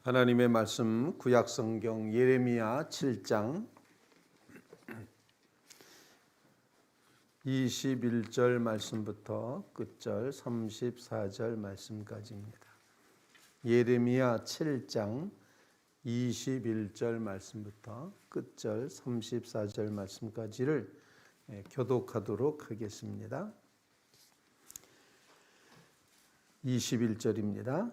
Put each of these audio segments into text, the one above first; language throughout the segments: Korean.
하나님의 말씀 구약성경 예레미야 7장 21절 말씀부터 끝절 34절 말씀까지입니다. 예레미야 7장 21절 말씀부터 끝절 34절 말씀까지를 교독하도록 하겠습니다. 21절입니다.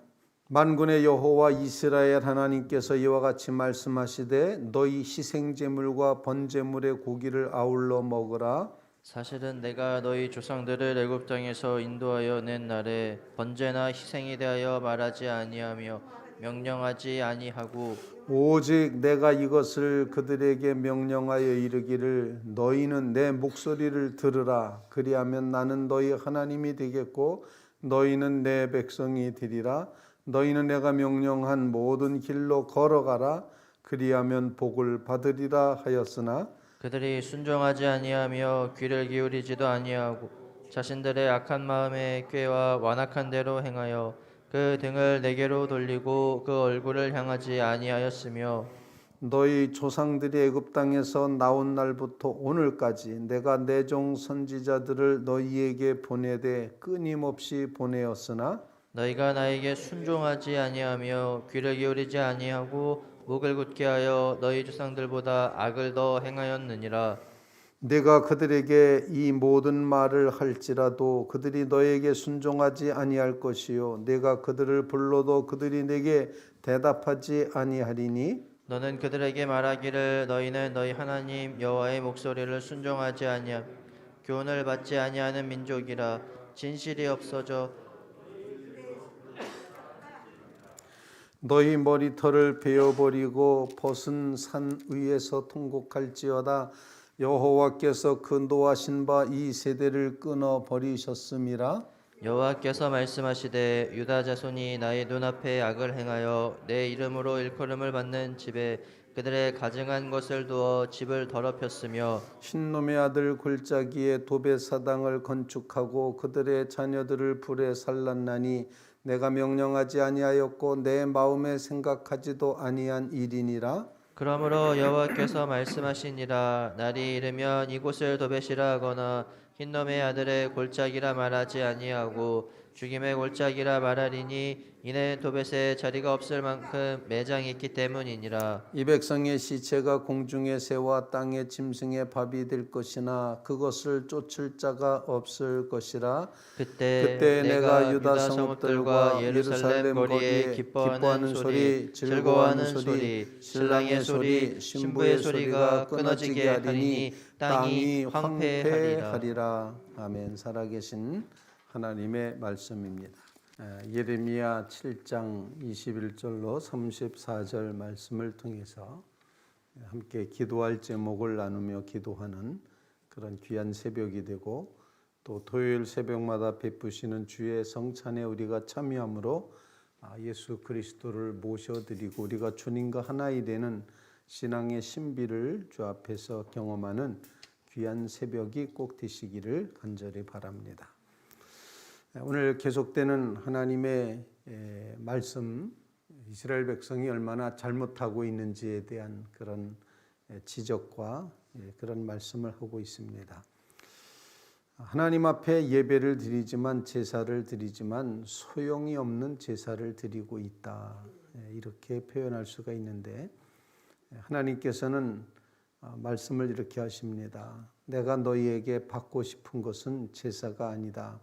만군의 여호와 이스라엘 하나님께서 이와 같이 말씀하시되 너희 희생제물과 번제물의 고기를 아울러 먹으라. 사실은 내가 너희 조상들을 애굽 땅에서 인도하여 낸 날에 번제나 희생에 대하여 말하지 아니하며 명령하지 아니하고 오직 내가 이것을 그들에게 명령하여 이르기를 너희는 내 목소리를 들으라. 그리하면 나는 너희 하나님이 되겠고 너희는 내 백성이 되리라. 너희는 내가 명령한 모든 길로 걸어가라. 그리하면 복을 받으리라 하였으나 그들이 순종하지 아니하며 귀를 기울이지도 아니하고 자신들의 악한 마음에 꾀와 완악한 대로 행하여 그 등을 내게로 돌리고 그 얼굴을 향하지 아니하였으며 너희 조상들이 애굽 땅에서 나온 날부터 오늘까지 내가 내 종 선지자들을 너희에게 보내되 끊임없이 보내었으나 너희가 나에게 순종하지 아니하며 귀를 기울이지 아니하고 목을 굳게 하여 너희 조상들보다 악을 더 행하였느니라. 내가 그들에게 이 모든 말을 할지라도 그들이 너에게 순종하지 아니할 것이요 내가 그들을 불러도 그들이 내게 대답하지 아니하리니 너는 그들에게 말하기를 너희는 너희 하나님 여호와의 목소리를 순종하지 아니하 교훈을 받지 아니하는 민족이라. 진실이 없어져 너희 머리털을 베어버리고 벗은 산 위에서 통곡할지어다. 여호와께서 그 노하신 바 이 세대를 끊어 버리셨음이라. 여호와께서 말씀하시되 유다 자손이 나의 눈앞에 악을 행하여 내 이름으로 일컬음을 받는 집에 그들의 가증한 것을 두어 집을 더럽혔으며 흰놈의 아들 골짜기에 도배 사당을 건축하고 그들의 자녀들을 불에 살랐나니 내가 명령하지 아니하였고 내 마음에 생각하지도 아니한 일이니라. 그러므로 여호와께서 말씀하시니라. 날이 이르면 이곳을 도벳이라 하거나 흰놈의 아들의 골짜기라 말하지 아니하고 죽임의 골짜기라 말하리니 이는 도벳에 자리가 없을 만큼 매장이 있기 때문이니라. 이 백성의 시체가 공중의 새와 땅의 짐승의 밥이 될 것이나 그것을 쫓을 자가 없을 것이라. 그때 내가 유다 성읍들과 예루살렘 거리에 기뻐하는 소리, 즐거워하는 소리, 신랑의 소리, 신부의 소리가 끊어지게 하리니 땅이 황폐하리라. 아멘. 살아계신 하나님의 말씀입니다. 예레미야 7장 21절로 34절 말씀을 통해서 함께 기도할 제목을 나누며 기도하는 그런 귀한 새벽이 되고 또 토요일 새벽마다 베푸시는 주의 성찬에 우리가 참여함으로 예수 그리스도를 모셔드리고 우리가 주님과 하나이 되는 신앙의 신비를 주 앞에서 경험하는 귀한 새벽이 꼭 되시기를 간절히 바랍니다. 오늘 계속되는 하나님의 말씀, 이스라엘 백성이 얼마나 잘못하고 있는지에 대한 그런 지적과 그런 말씀을 하고 있습니다. 하나님 앞에 예배를 드리지만 제사를 드리지만 소용이 없는 제사를 드리고 있다. 이렇게 표현할 수가 있는데 하나님께서는 말씀을 이렇게 하십니다. 내가 너희에게 받고 싶은 것은 제사가 아니다.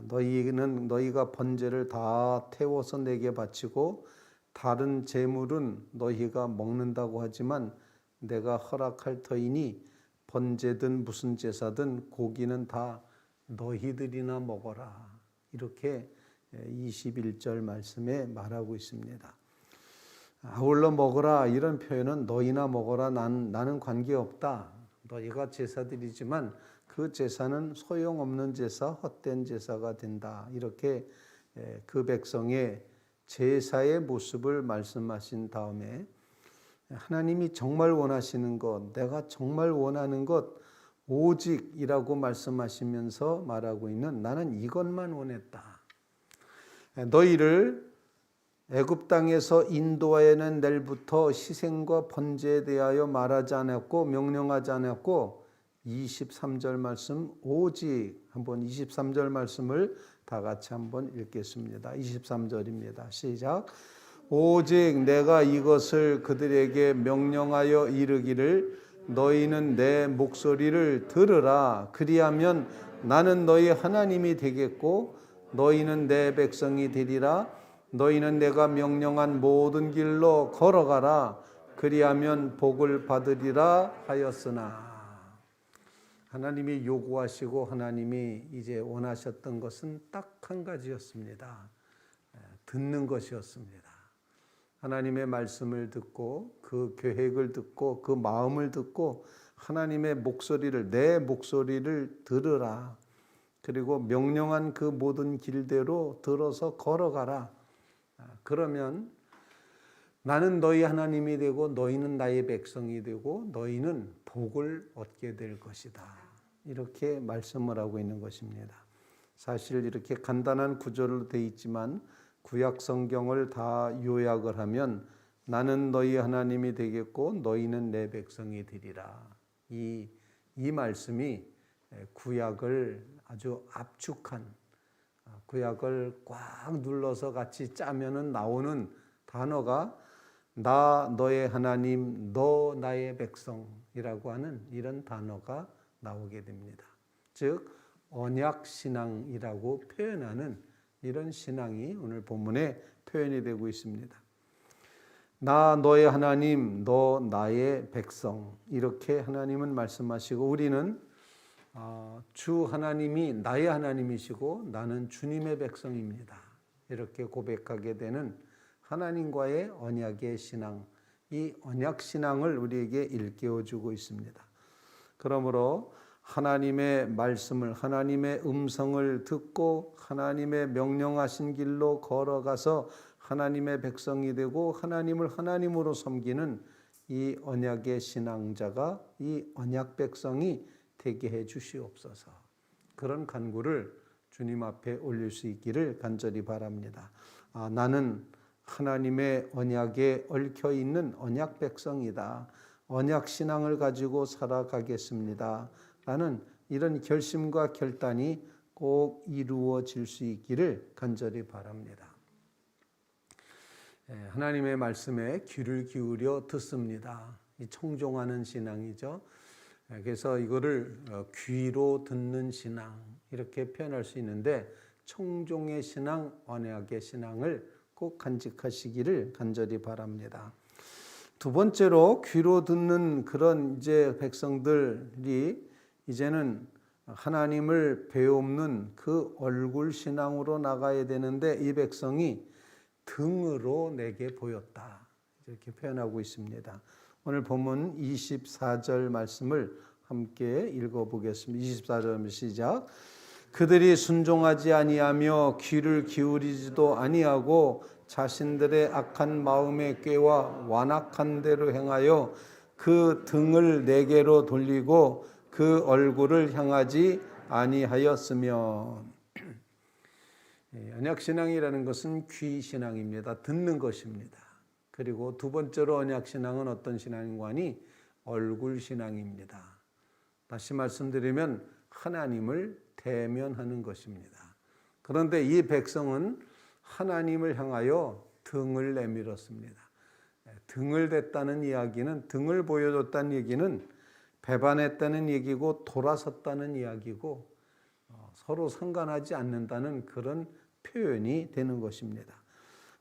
너희가 번제를 다 태워서 내게 바치고 다른 제물은 너희가 먹는다고 하지만 내가 허락할 터이니 번제든 무슨 제사든 고기는 다 너희들이나 먹어라. 이렇게 21절 말씀에 말하고 있습니다. 아울러 먹어라 이런 표현은 너희나 먹어라 나는 관계없다. 너희가 제사드리지만 그 제사는 소용없는 제사, 헛된 제사가 된다. 이렇게 그 백성의 제사의 모습을 말씀하신 다음에 하나님이 정말 원하시는 것, 내가 정말 원하는 것 오직이라고 말씀하시면서 말하고 있는 나는 이것만 원했다. 너희를 애굽 땅에서 인도하여낸 날부터 희생과 번제에 대하여 말하지 않았고 명령하지 않았고 23절 말씀 오직 한번 23절 말씀을 다 같이 한번 읽겠습니다. 23절입니다. 시작. 오직 내가 이것을 그들에게 명령하여 이르기를 너희는 내 목소리를 들으라. 그리하면 나는 너희 하나님이 되겠고 너희는 내 백성이 되리라. 너희는 내가 명령한 모든 길로 걸어가라. 그리하면 복을 받으리라 하였으나. 하나님이 요구하시고 하나님이 이제 원하셨던 것은 딱 한 가지였습니다. 듣는 것이었습니다. 하나님의 말씀을 듣고 그 계획을 듣고 그 마음을 듣고 하나님의 목소리를 내 목소리를 들으라. 그리고 명령한 그 모든 길대로 들어서 걸어가라. 그러면 나는 너희 하나님이 되고 너희는 나의 백성이 되고 너희는 복을 얻게 될 것이다. 이렇게 말씀을 하고 있는 것입니다. 사실 이렇게 간단한 구절로 되어 있지만 구약 성경을 다 요약을 하면 나는 너희 하나님이 되겠고 너희는 내 백성이 되리라. 이 말씀이 구약을 아주 압축한 구약을 꽉 눌러서 같이 짜면은 나오는 단어가 나 너의 하나님 너 나의 백성이라고 하는 이런 단어가 나오게 됩니다. 즉 언약 신앙이라고 표현하는 이런 신앙이 오늘 본문에 표현이 되고 있습니다. 나 너의 하나님 너 나의 백성 이렇게 하나님은 말씀하시고 우리는 주 하나님이 나의 하나님이시고 나는 주님의 백성입니다. 이렇게 고백하게 되는 하나님과의 언약의 신앙, 이 언약 신앙을 우리에게 일깨워주고 있습니다. 그러므로 하나님의 말씀을 하나님의 음성을 듣고 하나님의 명령하신 길로 걸어가서 하나님의 백성이 되고 하나님을 하나님으로 섬기는 이 언약의 신앙자가 이 언약 백성이 되게 해 주시옵소서. 그런 간구를 주님 앞에 올릴 수 있기를 간절히 바랍니다. 나는 하나님의 언약에 얽혀 있는 언약 백성이다. 언약 신앙을 가지고 살아가겠습니다. 라는 이런 결심과 결단이 꼭 이루어질 수 있기를 간절히 바랍니다. 하나님의 말씀에 귀를 기울여 듣습니다. 이 청종하는 신앙이죠. 그래서 이거를 귀로 듣는 신앙 이렇게 표현할 수 있는데 청종의 신앙, 언약의 신앙을 꼭 간직하시기를 간절히 바랍니다. 두 번째로 귀로 듣는 그런 이제 백성들이 이제는 하나님을 배움는 그 얼굴 신앙으로 나가야 되는데 이 백성이 등으로 내게 보였다. 이렇게 표현하고 있습니다. 오늘 본문 24절 말씀을 함께 읽어보겠습니다. 24절 시작. 그들이 순종하지 아니하며 귀를 기울이지도 아니하고 자신들의 악한 마음의 꾀와 완악한 대로 행하여 그 등을 내게로 돌리고 그 얼굴을 향하지 아니하였으며. 언약신앙이라는 것은 귀신앙입니다. 듣는 것입니다. 그리고 두 번째로 언약신앙은 어떤 신앙관이 얼굴신앙입니다. 다시 말씀드리면 하나님을 대면하는 것입니다. 그런데 이 백성은 하나님을 향하여 등을 내밀었습니다. 등을 댔다는 이야기는 등을 보여줬다는 얘기는 배반했다는 얘기고 돌아섰다는 이야기고 서로 상관하지 않는다는 그런 표현이 되는 것입니다.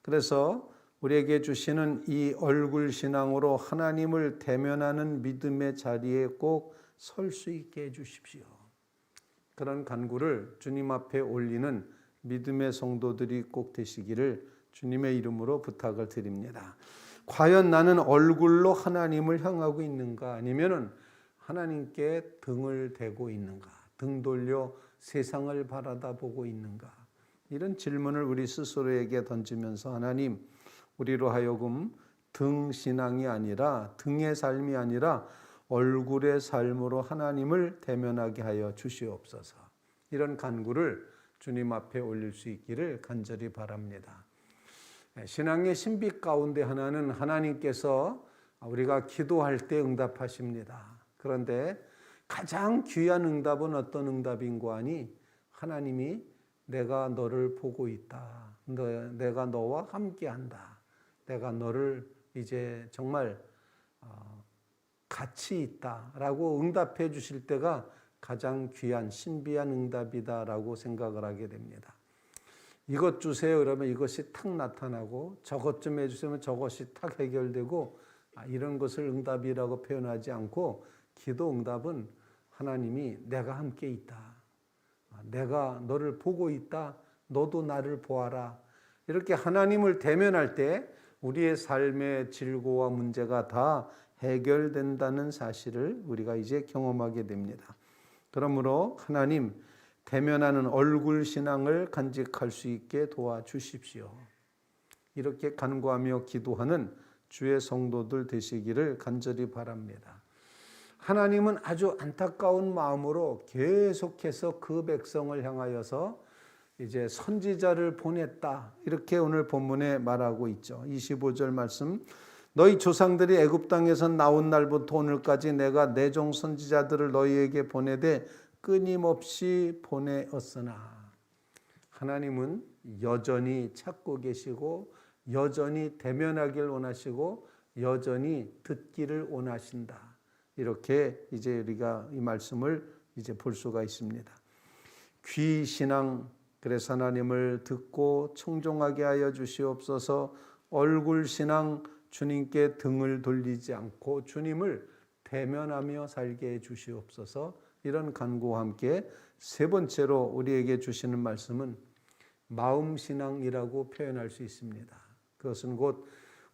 그래서 우리에게 주시는 이 얼굴 신앙으로 하나님을 대면하는 믿음의 자리에 꼭 설 수 있게 해주십시오. 그런 간구를 주님 앞에 올리는 믿음의 성도들이 꼭 되시기를 주님의 이름으로 부탁을 드립니다. 과연 나는 얼굴로 하나님을 향하고 있는가 아니면은 하나님께 등을 대고 있는가, 등 돌려 세상을 바라다 보고 있는가, 이런 질문을 우리 스스로에게 던지면서 하나님, 우리로 하여금 등 신앙이 아니라 등의 삶이 아니라 얼굴의 삶으로 하나님을 대면하게 하여 주시옵소서. 이런 간구를 주님 앞에 올릴 수 있기를 간절히 바랍니다. 신앙의 신비 가운데 하나는 하나님께서 우리가 기도할 때 응답하십니다. 그런데 가장 귀한 응답은 어떤 응답인고 하니 하나님이 내가 너를 보고 있다. 내가 너와 함께한다. 내가 너를 이제 정말 같이 있다라고 응답해 주실 때가 가장 귀한 신비한 응답이다라고 생각을 하게 됩니다. 이것 주세요 그러면 이것이 탁 나타나고 저것 좀 해주시면 저것이 탁 해결되고 이런 것을 응답이라고 표현하지 않고 기도 응답은 하나님이 내가 함께 있다. 내가 너를 보고 있다. 너도 나를 보아라. 이렇게 하나님을 대면할 때 우리의 삶의 질고와 문제가 다 해결된다는 사실을 우리가 이제 경험하게 됩니다. 그러므로 하나님 대면하는 얼굴 신앙을 간직할 수 있게 도와주십시오. 이렇게 간구하며 기도하는 주의 성도들 되시기를 간절히 바랍니다. 하나님은 아주 안타까운 마음으로 계속해서 그 백성을 향하여서 이제 선지자를 보냈다. 이렇게 오늘 본문에 말하고 있죠. 25절 말씀. 너희 조상들이 애굽 땅에서 나온 날부터 오늘까지 내가 내 종 선지자들을 너희에게 보내되 끊임없이 보내었으나 하나님은 여전히 찾고 계시고 여전히 대면하길 원하시고 여전히 듣기를 원하신다. 이렇게 이제 우리가 이 말씀을 이제 볼 수가 있습니다. 귀 신앙, 그래서 하나님을 듣고 청종하게 하여 주시옵소서. 얼굴 신앙, 주님께 등을 돌리지 않고 주님을 대면하며 살게 해 주시옵소서. 이런 간구와 함께 세 번째로 우리에게 주시는 말씀은 마음신앙이라고 표현할 수 있습니다. 그것은 곧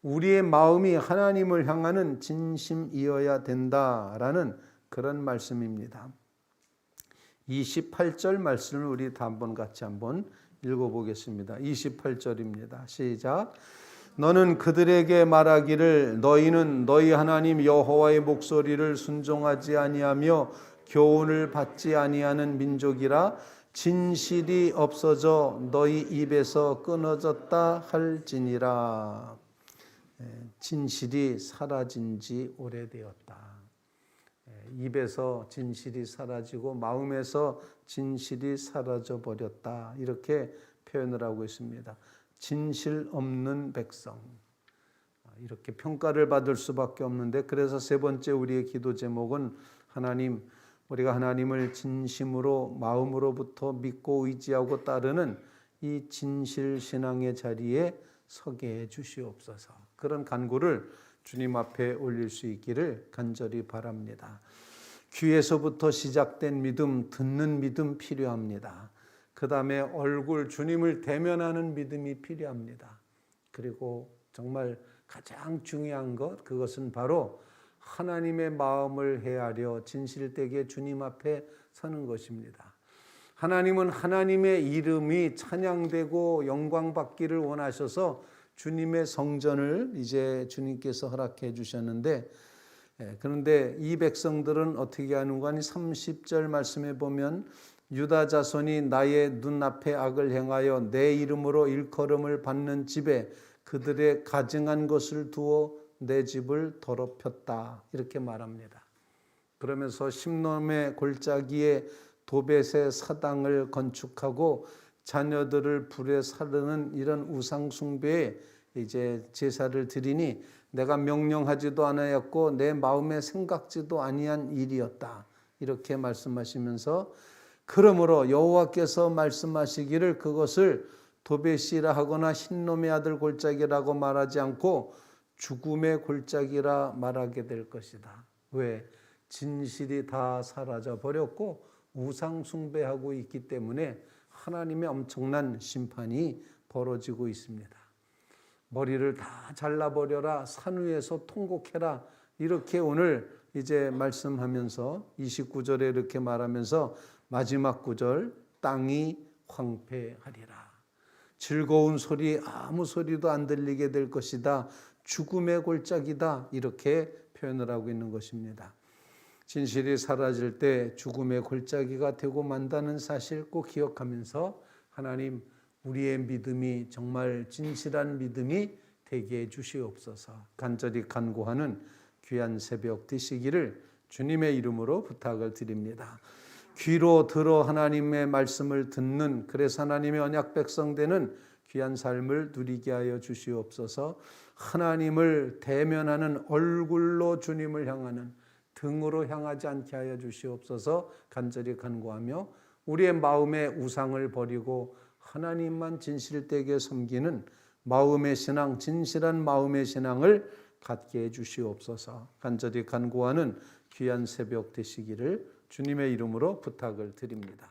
우리의 마음이 하나님을 향하는 진심이어야 된다라는 그런 말씀입니다. 28절 말씀을 우리 다 한번 같이 한번 읽어보겠습니다. 28절입니다. 시작. 너는 그들에게 말하기를 너희는 너희 하나님 여호와의 목소리를 순종하지 아니하며 교훈을 받지 아니하는 민족이라 진실이 없어져 너희 입에서 끊어졌다 할지니라. 진실이 사라진 지 오래되었다. 입에서 진실이 사라지고 마음에서 진실이 사라져 버렸다. 이렇게 표현을 하고 있습니다. 진실 없는 백성. 이렇게 평가를 받을 수밖에 없는데 그래서 세 번째 우리의 기도 제목은 하나님, 우리가 하나님을 진심으로 마음으로부터 믿고 의지하고 따르는 이 진실 신앙의 자리에 서게 해 주시옵소서. 그런 간구를 주님 앞에 올릴 수 있기를 간절히 바랍니다. 귀에서부터 시작된 믿음, 듣는 믿음 필요합니다. 그 다음에 얼굴 주님을 대면하는 믿음이 필요합니다. 그리고 정말 가장 중요한 것, 그것은 바로 하나님의 마음을 헤아려 진실되게 주님 앞에 서는 것입니다. 하나님은 하나님의 이름이 찬양되고 영광받기를 원하셔서 주님의 성전을 이제 주님께서 허락해 주셨는데, 그런데 이 백성들은 어떻게 하는가 하니 30절 말씀에 보면 유다 자손이 나의 눈앞에 악을 행하여 내 이름으로 일컬음을 받는 집에 그들의 가증한 것을 두어 내 집을 더럽혔다. 이렇게 말합니다. 그러면서 심놈의 골짜기에 도벳의 사당을 건축하고 자녀들을 불에 사르는 이런 우상 숭배에 이제 제사를 드리니 내가 명령하지도 않았고 내 마음에 생각지도 아니한 일이었다. 이렇게 말씀하시면서 그러므로 여호와께서 말씀하시기를 그것을 도벳이라 하거나 흰놈의 아들 골짜기라고 말하지 않고 죽음의 골짜기라 말하게 될 것이다. 왜? 진실이 다 사라져 버렸고 우상 숭배하고 있기 때문에 하나님의 엄청난 심판이 벌어지고 있습니다. 머리를 다 잘라버려라, 산 위에서 통곡해라, 이렇게 오늘 이제 말씀하면서 29절에 이렇게 말하면서 마지막 구절 땅이 황폐하리라. 즐거운 소리 아무 소리도 안 들리게 될 것이다. 죽음의 골짜기다. 이렇게 표현을 하고 있는 것입니다. 진실이 사라질 때 죽음의 골짜기가 되고 만다는 사실 꼭 기억하면서 하나님, 우리의 믿음이 정말 진실한 믿음이 되게 해주시옵소서. 간절히 간구하는 귀한 새벽 되시기를 주님의 이름으로 부탁을 드립니다. 귀로 들어 하나님의 말씀을 듣는, 그래서 하나님의 언약 백성 되는 귀한 삶을 누리게 하여 주시옵소서. 하나님을 대면하는 얼굴로 주님을 향하는, 등으로 향하지 않게 하여 주시옵소서. 간절히 간구하며 우리의 마음의 우상을 버리고 하나님만 진실되게 섬기는 마음의 신앙, 진실한 마음의 신앙을 갖게 해 주시옵소서. 간절히 간구하는 귀한 새벽 되시기를 주님의 이름으로 부탁을 드립니다.